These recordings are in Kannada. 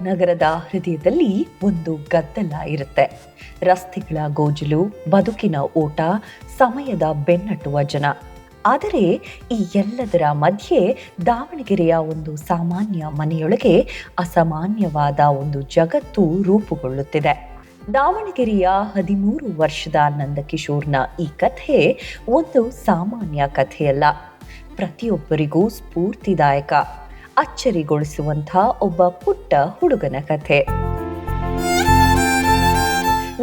ನಗರದ ಹೃದಯದಲ್ಲಿ ಒಂದು ಗದ್ದಲ ಇರುತ್ತೆ. ರಸ್ತೆಗಳ ಗೋಜಲು, ಬದುಕಿನ ಓಟ, ಸಮಯದ ಬೆನ್ನಟ್ಟುವ ಜನ. ಆದರೆ ಈ ಎಲ್ಲದರ ಮಧ್ಯೆ ದಾವಣಗೆರೆಯ ಒಂದು ಸಾಮಾನ್ಯ ಮನೆಯೊಳಗೆ ಅಸಾಮಾನ್ಯವಾದ ಒಂದು ಜಗತ್ತು ರೂಪುಗೊಳ್ಳುತ್ತಿದೆ. ದಾವಣಗೆರೆಯ 13 ವರ್ಷದ ನಂದಕಿಶೋರ್ನ ಈ ಕಥೆ ಒಂದು ಸಾಮಾನ್ಯ ಕಥೆಯಲ್ಲ. ಪ್ರತಿಯೊಬ್ಬರಿಗೂ ಸ್ಫೂರ್ತಿದಾಯಕ, ಅಚ್ಚರಿಗೊಳಿಸುವಂಥ ಒಬ್ಬ ಪುಟ್ಟ ಹುಡುಗನ ಕಥೆ.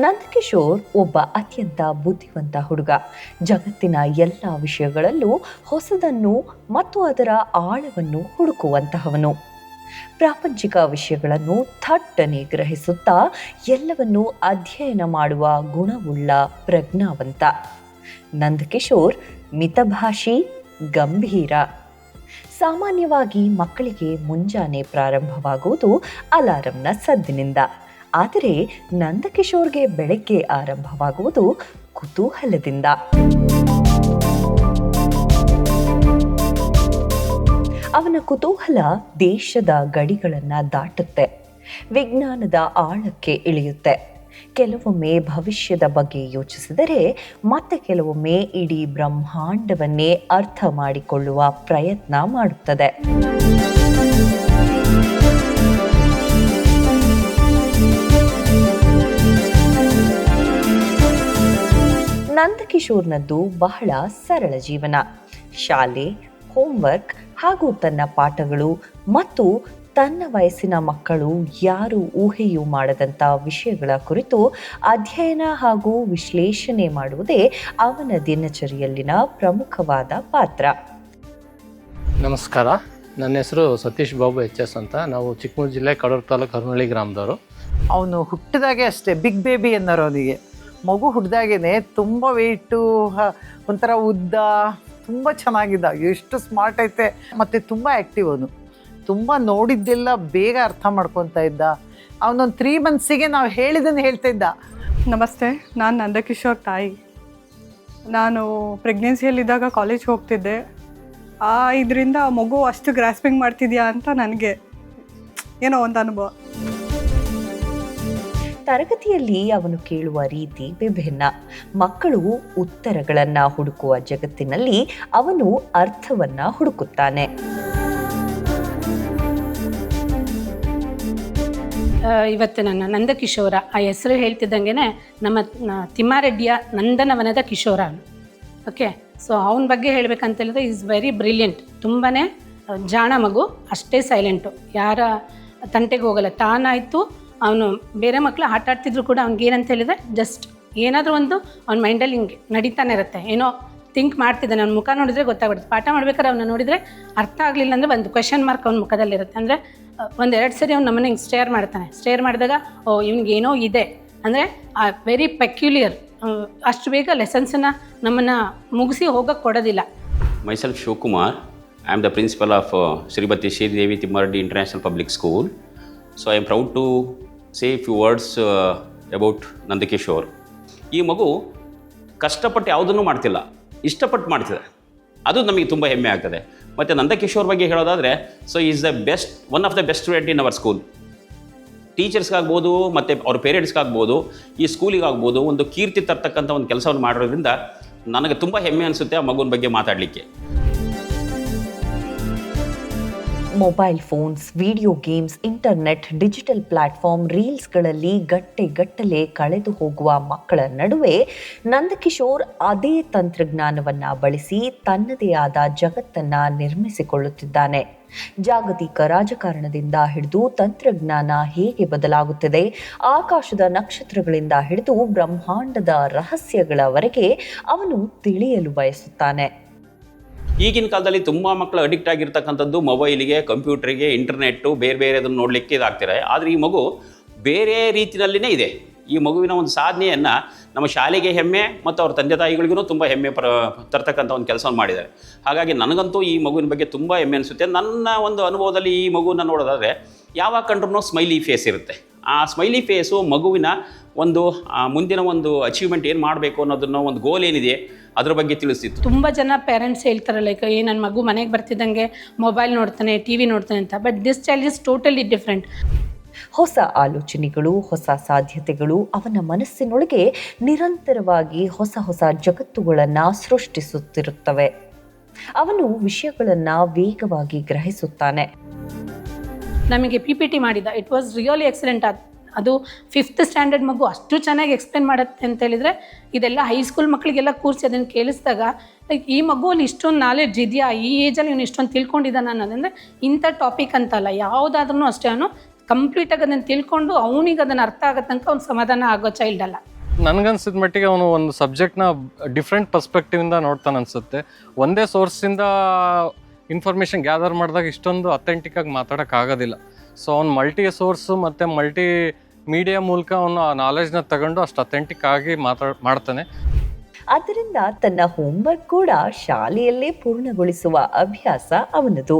ನಂದಕಿಶೋರ್ ಒಬ್ಬ ಅತ್ಯಂತ ಬುದ್ಧಿವಂತ ಹುಡುಗ. ಜಗತ್ತಿನ ಎಲ್ಲ ವಿಷಯಗಳಲ್ಲೂ ಹೊಸದನ್ನು ಮತ್ತು ಅದರ ಆಳವನ್ನು ಹುಡುಕುವಂತಹವನು. ಪ್ರಾಪಂಚಿಕ ವಿಷಯಗಳನ್ನು ಥಟ್ಟನೆ ಗ್ರಹಿಸುತ್ತಾ ಎಲ್ಲವನ್ನೂ ಅಧ್ಯಯನ ಮಾಡುವ ಗುಣವುಳ್ಳ ಪ್ರಜ್ಞಾವಂತ. ನಂದಕಿಶೋರ್ ಮಿತಭಾಷಿ, ಗಂಭೀರ. ಸಾಮಾನ್ಯವಾಗಿ ಮಕ್ಕಳಿಗೆ ಮುಂಜಾನೆ ಪ್ರಾರಂಭವಾಗುವುದು ಅಲಾರಂನ ಸದ್ದಿನಿಂದ. ಆದರೆ ನಂದಕಿಶೋರ್ಗೆ ಬೆಳಗ್ಗೆ ಆರಂಭವಾಗುವುದು ಕುತೂಹಲದಿಂದ. ಅವನ ಕುತೂಹಲ ದೇಶದ ಗಡಿಗಳನ್ನು ದಾಟುತ್ತೆ, ವಿಜ್ಞಾನದ ಆಳಕ್ಕೆ ಇಳಿಯುತ್ತೆ. ಕೆಲವೊಮ್ಮೆ ಭವಿಷ್ಯದ ಬಗ್ಗೆ ಯೋಚಿಸಿದರೆ ಮತ್ತೆ ಕೆಲವೊಮ್ಮೆ ಇಡೀ ಬ್ರಹ್ಮಾಂಡವನ್ನೇ ಅರ್ಥ ಮಾಡಿಕೊಳ್ಳುವ ಪ್ರಯತ್ನ ಮಾಡುತ್ತದೆ. ನಂದಕಿಶೋರ್ನದ್ದು ಬಹಳ ಸರಳ ಜೀವನ. ಶಾಲೆ, ಹೋಮ್ವರ್ಕ್ ಹಾಗೂ ತನ್ನ ಪಾಠಗಳು ಮತ್ತು ತನ್ನ ವಯಸ್ಸಿನ ಮಕ್ಕಳು ಯಾರು ಊಹೆಯೂ ಮಾಡದಂಥ ವಿಷಯಗಳ ಕುರಿತು ಅಧ್ಯಯನ ಹಾಗೂ ವಿಶ್ಲೇಷಣೆ ಮಾಡುವುದೇ ಅವನ ದಿನಚರಿಯಲ್ಲಿನ ಪ್ರಮುಖವಾದ ಪಾತ್ರ. ನಮಸ್ಕಾರ, ನನ್ನ ಹೆಸರು ಸತೀಶ್ ಬಾಬು HS ಅಂತ. ನಾವು ಚಿಕ್ಕಮಗಳೂರು ಜಿಲ್ಲೆ ಕಡೂರು ತಾಲೂಕು ಹರನಹಳ್ಳಿ ಗ್ರಾಮದವರು. ಅವನು ಹುಟ್ಟಿದಾಗೆ ಅಷ್ಟೇ ಬಿಗ್ ಬೇಬಿ ಅನ್ನೋರು. ಅವನಿಗೆ ಮಗು ಹುಟ್ಟಿದಾಗೇ ತುಂಬ ವೆಯ್ಟು, ಒಂಥರ ಉದ್ದ, ತುಂಬ ಚೆನ್ನಾಗಿದ್ದ, ಎಷ್ಟು ಸ್ಮಾರ್ಟ್ ಐತೆ, ಮತ್ತು ತುಂಬ ಆ್ಯಕ್ಟಿವ್. ಅವನು ತುಂಬ ನೋಡಿದ್ದೆಲ್ಲ ಬೇಗ ಅರ್ಥ ಮಾಡ್ಕೊತಾ ಇದ್ದ. ಅವನೊಂದು 3 monthsಗೆ ನಾವು ಹೇಳಿದ್ದನ್ನು ಹೇಳ್ತಾ ಇದ್ದ. ನಮಸ್ತೆ, ನಾನು ನಂದಕಿಶೋರ್ ತಾಯಿ. ನಾನು ಪ್ರೆಗ್ನೆನ್ಸಿಯಲ್ಲಿದ್ದಾಗ ಕಾಲೇಜ್ ಹೋಗ್ತಿದ್ದೆ. ಇದರಿಂದ ಮಗು ಅಷ್ಟು ಗ್ರಾಸ್ಪಿಂಗ್ ಮಾಡ್ತಿದ್ಯಾ ಅಂತ ನನಗೆ ಏನೋ ಒಂದು ಅನುಭವ. ತರಗತಿಯಲ್ಲಿ ಅವನು ಕೇಳುವ ರೀತಿ ವಿಭಿನ್ನ. ಮಕ್ಕಳು ಉತ್ತರಗಳನ್ನು ಹುಡುಕುವ ಜಗತ್ತಿನಲ್ಲಿ ಅವನು ಅರ್ಥವನ್ನ ಹುಡುಕುತ್ತಾನೆ. ಇವತ್ತು ನನ್ನ ನಂದಕಿಶೋರ ಆ ಹೆಸರು ಹೇಳ್ತಿದ್ದಂಗೆ ನಮ್ಮ ತಿಮ್ಮಾರೆಡ್ಡಿಯ ನಂದನವನದ ಕಿಶೋರ. ಓಕೆ, ಸೊ ಅವನ ಬಗ್ಗೆ ಹೇಳಬೇಕಂತ ಹೇಳಿದ್ರೆ ಈಸ್ ವೆರಿ ಬ್ರಿಲಿಯಂಟ್. ತುಂಬಾ ಜಾಣ ಮಗು, ಅಷ್ಟೇ ಸೈಲೆಂಟು, ಯಾರ ತಂಟೆಗೆ ಹೋಗಲ್ಲ. ತಾನಾಯಿತು ಅವನು ಬೇರೆ ಮಕ್ಕಳು ಆಟ ಆಡ್ತಿದ್ರು ಕೂಡ ಅವ್ನಿಗೆ ಏನಂತ ಹೇಳಿದ್ರೆ ಜಸ್ಟ್ ಏನಾದರೂ ಒಂದು ಅವ್ನ ಮೈಂಡಲ್ಲಿ ಹಿಂಗೆ ನಡೀತಾನೆ ಇರುತ್ತೆ. ಏನೋ ಥಿಂಕ್ ಮಾಡ್ತಿದ್ದಾನೆ. ಅವ್ನ ಮುಖ ನೋಡಿದರೆ ಗೊತ್ತಾಗ್ಬಿಡುತ್ತೆ. ಪಾಠ ಮಾಡ್ಬೇಕಾದ್ರೆ ಅವನ್ನ ನೋಡಿದರೆ ಅರ್ಥ ಆಗಲಿಲ್ಲ ಅಂದರೆ ಒಂದು ಕ್ವೆಶನ್ ಮಾರ್ಕ್ ಅವ್ನ ಮುಖದಲ್ಲಿರುತ್ತೆ. ಅಂದರೆ 1-2 ಸರಿ ಅವ್ನು ನಮ್ಮನ್ನ ಹಿಂಗೆ ಸ್ಟೇರ್ ಮಾಡ್ತಾನೆ. ಸ್ಟೇರ್ ಮಾಡಿದಾಗ ಇವ್ನಿಗೇನೋ ಇದೆ ಅಂದರೆ ವೆರಿ ಪೆಕ್ಯುಲಿಯರ್. ಅಷ್ಟು ಬೇಗ ಲೆಸನ್ಸನ್ನು ನಮ್ಮನ್ನು ಮುಗಿಸಿ ಹೋಗೋಕ್ಕೆ ಕೊಡೋದಿಲ್ಲ. Myself Shivkumar. I am the principal of Srimati Sridevi Timmareddy International Public School. So I am proud to say a few words about Nandkishore. ಈ ಮಗು ಕಷ್ಟಪಟ್ಟು ಯಾವುದನ್ನು ಮಾಡ್ತಿಲ್ಲ, ಇಷ್ಟಪಟ್ಟು ಮಾಡ್ತಿದೆ. ಅದು ನಮಗೆ ತುಂಬ ಹೆಮ್ಮೆ ಆಗ್ತದೆ. ಮತ್ತು ನಂದಕಿಶೋರ್ ಬಗ್ಗೆ ಹೇಳೋದಾದರೆ, so is the best, one of the best student in our school. ಟೀಚರ್ಸ್ಗಾಗ್ಬೋದು ಮತ್ತು ಅವ್ರ ಪೇರೆಂಟ್ಸ್ಗಾಗ್ಬೋದು, ಈ ಸ್ಕೂಲಿಗಾಗ್ಬೋದು ಒಂದು ಕೀರ್ತಿ ತರ್ತಕ್ಕಂಥ ಒಂದು ಕೆಲಸವನ್ನು ಮಾಡೋದ್ರಿಂದ ನನಗೆ ತುಂಬ ಹೆಮ್ಮೆ ಅನಿಸುತ್ತೆ ಆ ಮಗುವಿನ ಬಗ್ಗೆ ಮಾತಾಡಲಿಕ್ಕೆ. Mobile phones, video games, internet, digital platform, ರೀಲ್ಸ್ಗಳಲ್ಲಿ ಗಟ್ಟಲೆ ಕಳೆದು ಹೋಗುವ ಮಕ್ಕಳ ನಡುವೆ ನಂದಕಿಶೋರ್ ಅದೇ ತಂತ್ರಜ್ಞಾನವನ್ನು ಬಳಸಿ ತನ್ನದೇ ಆದ ಜಗತ್ತನ್ನು ನಿರ್ಮಿಸಿಕೊಳ್ಳುತ್ತಿದ್ದಾನೆ. ಜಾಗತಿಕ ರಾಜಕಾರಣದಿಂದ ಹಿಡಿದು ತಂತ್ರಜ್ಞಾನ ಹೇಗೆ ಬದಲಾಗುತ್ತದೆ, ಆಕಾಶದ ನಕ್ಷತ್ರಗಳಿಂದ ಹಿಡಿದು ಬ್ರಹ್ಮಾಂಡದ ರಹಸ್ಯಗಳವರೆಗೆ ಅವನು ತಿಳಿಯಲು ಬಯಸುತ್ತಾನೆ. ಈಗಿನ ಕಾಲದಲ್ಲಿ ತುಂಬ ಮಕ್ಕಳು ಅಡಿಕ್ಟ್ ಆಗಿರ್ತಕ್ಕಂಥದ್ದು ಮೊಬೈಲಿಗೆ, ಕಂಪ್ಯೂಟ್ರಿಗೆ, ಇಂಟರ್ನೆಟ್ಟು, ಬೇರೆ ಅದನ್ನು ನೋಡಲಿಕ್ಕೆ ಇದಾಗ್ತಾರೆ. ಆದರೆ ಈ ಮಗು ಬೇರೆ ರೀತಿಯಲ್ಲಿನೇ ಇದೆ. ಈ ಮಗುವಿನ ಒಂದು ಸಾಧನೆಯನ್ನು ನಮ್ಮ ಶಾಲೆಗೆ ಹೆಮ್ಮೆ ಮತ್ತು ಅವ್ರ ತಂದೆ ತಾಯಿಗಳಿಗೂ ತುಂಬ ಹೆಮ್ಮೆ ತರ್ತಕ್ಕಂಥ ಒಂದು ಕೆಲಸವನ್ನು ಮಾಡಿದ್ದಾರೆ. ಹಾಗಾಗಿ ನನಗಂತೂ ಈ ಮಗುವಿನ ಬಗ್ಗೆ ತುಂಬ ಹೆಮ್ಮೆ ಅನಿಸುತ್ತೆ. ನನ್ನ ಒಂದು ಅನುಭವದಲ್ಲಿ ಈ ಮಗುವನ್ನು ನೋಡೋದಾದರೆ ಯಾವಾಗ ಕಂಡ್ರೂ ಸ್ಮೈಲಿ ಫೇಸ್ ಇರುತ್ತೆ. ಆ ಸ್ಮೈಲಿ ಫೇಸು ಮಗುವಿನ ಒಂದು ಮುಂದಿನ ಒಂದು ಅಚೀವ್ಮೆಂಟ್ ಏನು ಮಾಡಬೇಕು ಅನ್ನೋದನ್ನು, ಒಂದು ಗೋಲ್ ಏನಿದೆ ಅದ್ರ ಬಗ್ಗೆ ತಿಳಿಸ್ತಿತ್ತು. ತುಂಬ ಜನ ಪೇರೆಂಟ್ಸ್ ಹೇಳ್ತಾರೆ ಲೈಕ್ ನನ್ನ ಮಗು ಮನೆಗೆ ಬರ್ತಿದ್ದಂಗೆ ಮೊಬೈಲ್ ನೋಡ್ತಾನೆ, TV ನೋಡ್ತಾನೆ ಅಂತ. But this child is totally different. ಹೊಸ ಆಲೋಚನೆಗಳು, ಹೊಸ ಸಾಧ್ಯತೆಗಳು ಅವನ ಮನಸ್ಸಿನೊಳಗೆ ನಿರಂತರವಾಗಿ ಹೊಸ ಹೊಸ ಜಗತ್ತುಗಳನ್ನು ಸೃಷ್ಟಿಸುತ್ತಿರುತ್ತವೆ. ಅವನು ವಿಷಯಗಳನ್ನು ವೇಗವಾಗಿ ಗ್ರಹಿಸುತ್ತಾನೆ. ನಮಗೆ PPT ಮಾಡಿದ, ಇಟ್ ವಾಸ್ ರಿಯಲಿ ಎಕ್ಸಲೆಂಟ್. ಅದು 5th ಸ್ಟ್ಯಾಂಡರ್ಡ್ ಮಗು ಅಷ್ಟು ಚೆನ್ನಾಗಿ ಎಕ್ಸ್ಪ್ಲೇನ್ ಮಾಡುತ್ತೆ ಅಂತ ಹೇಳಿದರೆ, ಇದೆಲ್ಲ ಹೈಸ್ಕೂಲ್ ಮಕ್ಕಳಿಗೆಲ್ಲ ಕೂರಿಸಿ ಅದನ್ನು ಕೇಳಿಸಿದಾಗ ಲೈಕ್ ಈ ಮಗುವಲ್ಲಿ ಇಷ್ಟೊಂದು ನಾಲೆಡ್ಜ್ ಇದೆಯಾ, ಈ ಏಜಲ್ಲಿ ಇವನು ಇಷ್ಟೊಂದು ತಿಳ್ಕೊಂಡಿದ್ದಾನೆ ಅನ್ನೋದಂದರೆ ಇಂಥ ಟಾಪಿಕ್ ಅಂತಲ್ಲ, ಯಾವುದಾದ್ರೂ ಅಷ್ಟೇ ಅವನು ಕಂಪ್ಲೀಟಾಗಿ ಅದನ್ನು ತಿಳ್ಕೊಂಡು ಅವನಿಗೆ ಅದನ್ನು ಅರ್ಥ ಆಗೋ ತನಕ ಅವ್ನು ಸಮಾಧಾನ ಆಗೋ ಚೈಲ್ಡ್ ಅಲ್ಲ. ನನಗನ್ಸಿದ ಮಟ್ಟಿಗೆ ಅವನು ಒಂದು ಸಬ್ಜೆಕ್ಟ್ನ ಡಿಫ್ರೆಂಟ್ ಪರ್ಸ್ಪೆಕ್ಟಿವಿಂದ ನೋಡ್ತಾನೆ ಅನಿಸುತ್ತೆ. ಒಂದೇ ಸೋರ್ಸಿಂದ ಇನ್ಫಾರ್ಮೇಷನ್ ಗ್ಯಾದರ್ ಮಾಡಿದಾಗ ಇಷ್ಟೊಂದು ಅಥೆಂಟಿಕ್ಕಾಗಿ ಮಾತಾಡೋಕ್ಕಾಗೋದಿಲ್ಲ. ಸೊ ಅವ್ನು ಮಲ್ಟಿ ಸೋರ್ಸು ಮತ್ತು ಮಲ್ಟಿ ಮೀಡಿಯಾ ಮೂಲಕ ಅವನು ಆ ನಾಲೆಜ್ನ ತಗೊಂಡು ಅಷ್ಟು ಅಥೆಂಟಿಕ್ ಆಗಿ ಮಾಡ್ತಾನೆ. ಆದ್ದರಿಂದ ತನ್ನ ಹೋಮ್ವರ್ಕ್ ಕೂಡ ಶಾಲೆಯಲ್ಲೇ ಪೂರ್ಣಗೊಳಿಸುವ ಅಭ್ಯಾಸ ಅವನದು.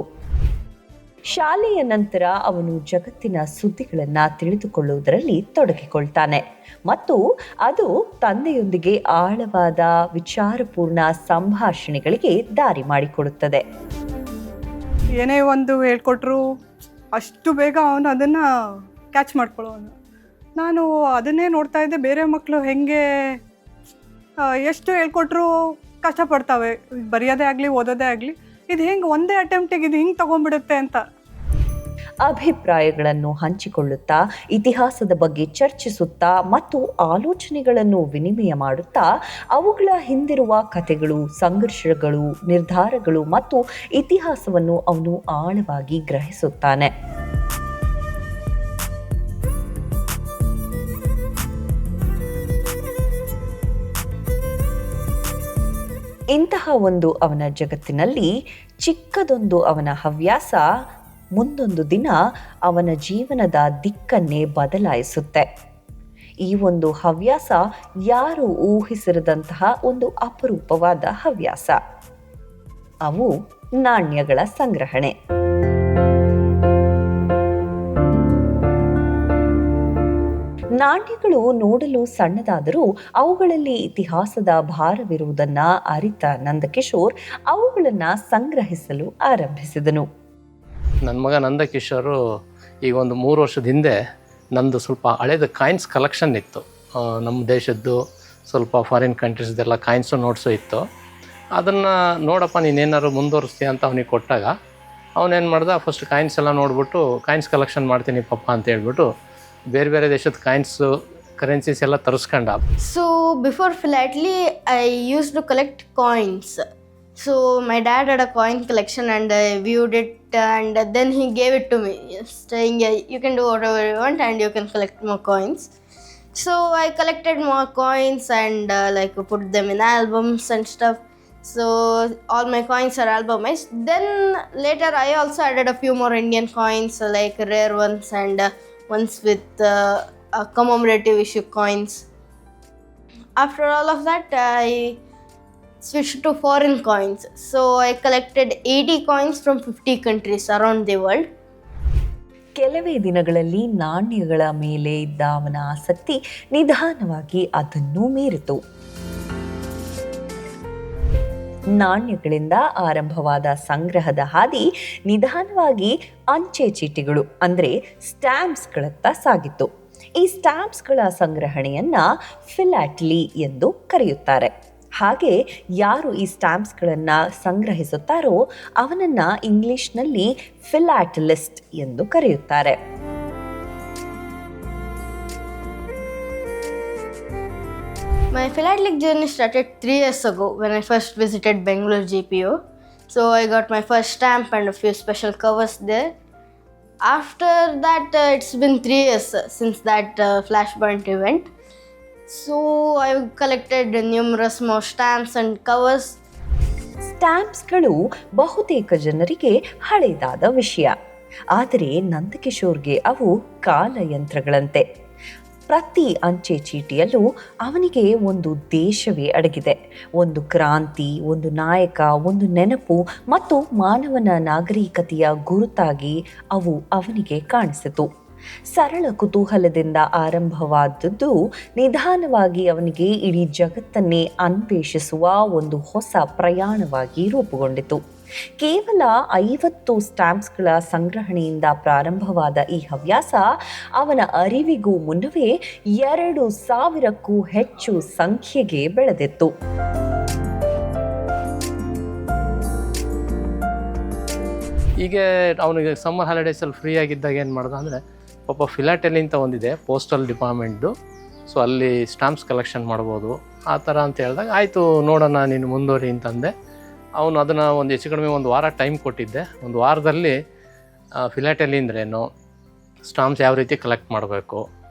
ಶಾಲೆಯ ನಂತರ ಅವನು ಜಗತ್ತಿನ ಸುದ್ದಿಗಳನ್ನು ತಿಳಿದುಕೊಳ್ಳುವುದರಲ್ಲಿ ತೊಡಗಿಕೊಳ್ತಾನೆ ಮತ್ತು ಅದು ತಂದೆಯೊಂದಿಗೆ ಆಳವಾದ ವಿಚಾರಪೂರ್ಣ ಸಂಭಾಷಣೆಗಳಿಗೆ ದಾರಿ ಮಾಡಿಕೊಡುತ್ತದೆ. ಏನೇ ಒಂದು ಹೇಳ್ಕೊಟ್ರು ಅಷ್ಟು ಬೇಗ ಅವನು ಅದನ್ನು ಕ್ಯಾಚ್ ಮಾಡ್ಕೊಳ್ಳೋನು. ನಾನು ಅದನ್ನೇ ನೋಡ್ತಾ ಇದ್ದೆ, ಬೇರೆ ಮಕ್ಕಳು ಹೆಂಗೆ ಎಷ್ಟು ಹೇಳ್ಕೊಟ್ರು ಕಷ್ಟಪಡ್ತಾವೆ, ಬರೆಯೋದೇ ಆಗಲಿ ಓದೋದೇ ಆಗಲಿ, ಇದು ಹೆಂಗೆ ಒಂದೇ ಅಟೆಂಪ್ಟಿಗೆ ಇದು ಹಿಂಗೆ ತೊಗೊಂಡ್ಬಿಡುತ್ತೆ ಅಂತ. ಅಭಿಪ್ರಾಯಗಳನ್ನು ಹಂಚಿಕೊಳ್ಳುತ್ತಾ, ಇತಿಹಾಸದ ಬಗ್ಗೆ ಚರ್ಚಿಸುತ್ತಾ ಮತ್ತು ಆಲೋಚನೆಗಳನ್ನು ವಿನಿಮಯ ಮಾಡುತ್ತಾ ಅವುಗಳ ಹಿಂದಿರುವ ಕಥೆಗಳು, ಸಂಘರ್ಷಗಳು, ನಿರ್ಧಾರಗಳು ಮತ್ತು ಇತಿಹಾಸವನ್ನು ಅವನು ಆಳವಾಗಿ ಗ್ರಹಿಸುತ್ತಾನೆ. ಇಂತಹ ಒಂದು ಅವನ ಜಗತ್ತಿನಲ್ಲಿ ಚಿಕ್ಕದೊಂದು ಅವನ ಹವ್ಯಾಸ ಮುಂದೊಂದು ದಿನ ಅವನ ಜೀವನದ ದಿಕ್ಕನ್ನೇ ಬದಲಾಯಿಸುತ್ತೆ. ಈ ಒಂದು ಹವ್ಯಾಸ ಯಾರು ಊಹಿಸಿರದಂತಹ ಒಂದು ಅಪರೂಪವಾದ ಹವ್ಯಾಸ. ಅವು ನಾಣ್ಯಗಳ ಸಂಗ್ರಹಣೆ. ನಾಣ್ಯಗಳು ನೋಡಲು ಸಣ್ಣದಾದರೂ ಅವುಗಳಲ್ಲಿ ಇತಿಹಾಸದ ಭಾರವಿರುವುದನ್ನು ಅರಿತ ನಂದಕಿಶೋರ್ ಅವುಗಳನ್ನು ಸಂಗ್ರಹಿಸಲು ಆರಂಭಿಸಿದನು. ನನ್ನ ಮಗ ನಂದಕಿಶೋರು ಈಗ ಒಂದು 3 ವರ್ಷದ ಹಿಂದೆ ನಂದು ಸ್ವಲ್ಪ ಹಳೇದು ಕಾಯಿನ್ಸ್ ಕಲೆಕ್ಷನ್ ಇತ್ತು. ನಮ್ಮ ದೇಶದ್ದು ಸ್ವಲ್ಪ ಫಾರಿನ್ ಕಂಟ್ರೀಸ್ದೆಲ್ಲ ಕಾಯಿನ್ಸು ನೋಟ್ಸು ಇತ್ತು. ಅದನ್ನು ನೋಡಪ್ಪ ನೀನೇನಾದ್ರು ಮುಂದುವರಿಸ್ತೀಯ ಅಂತ ಅವನಿಗೆ ಕೊಟ್ಟಾಗ ಅವನೇನು ಮಾಡ್ದ, ಫಸ್ಟ್ ಕಾಯಿನ್ಸ್ ಎಲ್ಲ ನೋಡ್ಬಿಟ್ಟು ಕಾಯಿನ್ಸ್ ಕಲೆಕ್ಷನ್ ಮಾಡ್ತೀನಿ ಪಪ್ಪ ಅಂತ ಹೇಳ್ಬಿಟ್ಟು ಬೇರೆ ಬೇರೆ ದೇಶದ ಕಾಯಿನ್ಸು ಕರೆನ್ಸೀಸ್ ಎಲ್ಲ ತರಿಸ್ಕೊಂಡ. So before philately, I used to collect coins. So my dad had a coin collection and I viewed it and then he gave it to me, saying you can do whatever you want and you can collect more coins. So I collected more coins and like put them in albums and stuff. So all my coins are albumized. Then later I also added a few more Indian coins, like rare ones and ones with commemorative issue coins. After all of that, I switched to foreign coins. So I collected 80 coins from 50 countries around the world. ಕೆಲವೇ ದಿನಗಳಲ್ಲಿ ನಾಣ್ಯಗಳ ಮೇಲೆ ಇದ್ದ ಅವನ ಆಸಕ್ತಿ ನಿಧಾನವಾಗಿ ಅದನ್ನೂ ಮೀರಿತು. ನಾಣ್ಯಗಳಿಂದ ಆರಂಭವಾದ ಸಂಗ್ರಹದ ಹಾದಿ ನಿಧಾನವಾಗಿ ಅಂಚೆ ಚೀಟಿಗಳು ಅಂದರೆ ಸ್ಟ್ಯಾಂಪ್ಸ್ಗಳತ್ತ ಸಾಗಿತ್ತು. ಈ ಸ್ಟ್ಯಾಂಪ್ಸ್ಗಳ ಸಂಗ್ರಹಣೆಯನ್ನ ಫಿಲಾಟ್ಲಿ ಎಂದು ಕರೆಯುತ್ತಾರೆ. ಹಾಗೆ ಯಾರು ಈ ಸ್ಟ್ಯಾಂಪ್ಸ್ಗಳನ್ನು ಸಂಗ್ರಹಿಸುತ್ತಾರೋ ಅವನನ್ನು ಇಂಗ್ಲಿಷ್ನಲ್ಲಿ ಫಿಲಾಟಲಿಸ್ಟ್ ಎಂದು ಕರೆಯುತ್ತಾರೆ. My philatelic journey started 3 years ago when I first visited Bangalore GPO. So I got my first stamp and a few special covers there. After that, it's been 3 years since that flashpoint event. So I collected numerous more stamps and covers. ಸ್ಟ್ಯಾಂಪ್ಸ್ಗಳು ಬಹುತೇಕ ಜನರಿಗೆ ಹಳೆಯದಾದ ವಿಷಯ, ಆದರೆ ನಂದಕಿಶೋರ್ಗೆ ಅವು ಕಾಲಯಂತ್ರಗಳಂತೆ. ಪ್ರತಿ ಅಂಚೆ ಚೀಟಿಯಲ್ಲೂ ಅವನಿಗೆ ಒಂದು ದೇಶವೇ ಅಡಗಿದೆ, ಒಂದು ಕ್ರಾಂತಿ, ಒಂದು ನಾಯಕ, ಒಂದು ನೆನಪು ಮತ್ತು ಮಾನವನ ನಾಗರಿಕತೆಯ ಗುರುತಾಗಿ ಅವು ಅವನಿಗೆ ಕಾಣಿಸಿತು. ಸರಳ ಕುತೂಹಲದಿಂದ ಆರಂಭವಾದದ್ದು ನಿಧಾನವಾಗಿ ಅವನಿಗೆ ಇಡೀ ಜಗತ್ತನ್ನೇ ಅನ್ವೇಷಿಸುವ ಒಂದು ಹೊಸ ಪ್ರಯಾಣವಾಗಿ ರೂಪುಗೊಂಡಿತು. ಕೇವಲ 50 ಸ್ಟ್ಯಾಂಪ್ಸ್ಗಳ ಸಂಗ್ರಹಣೆಯಿಂದ ಪ್ರಾರಂಭವಾದ ಈ ಹವ್ಯಾಸ ಅವನ ಅರಿವಿಗೂ ಮುನ್ನವೇ 2,000ಕ್ಕೂ ಹೆಚ್ಚು ಸಂಖ್ಯೆಗೆ ಬೆಳೆದಿತ್ತು. ಈಗ ಅವನಿಗೆ ಸಮ್ಮರ್ ಹಾಲಿಡೇಸಲ್ಲಿ ಫ್ರೀ ಆಗಿದ್ದಾಗ ಏನು ಮಾಡ್ದ ಅಂದರೆ, ಪಾಪ ಫಿಲಾಟೆಲಿ ಅಂತ ಒಂದಿದೆ ಪೋಸ್ಟಲ್ ಡಿಪಾರ್ಟ್ಮೆಂಟ್ದು, ಸೊ ಅಲ್ಲಿ ಸ್ಟಾಂಪ್ಸ್ ಕಲೆಕ್ಷನ್ ಮಾಡ್ಬೋದು ಆ ಥರ ಅಂತ ಹೇಳಿದಾಗ ಆಯಿತು ನೋಡೋಣ ನೀನು ಮುಂದುವರಿ ಅಂತಂದೆ. ಅವನು ಅದನ್ನು ಒಂದು ಹೆಚ್ಚು ಕಡಿಮೆ 1 ವಾರ ಟೈಮ್ ಕೊಟ್ಟಿದ್ದೆ. 1 ವಾರದಲ್ಲಿ ಫಿಲಾಟೆಲಿ ಅಂದ್ರೇನು, ಸ್ಟಾಂಪ್ಸ್ ಯಾವ ರೀತಿ ಕಲೆಕ್ಟ್ ಮಾಡಬೇಕು,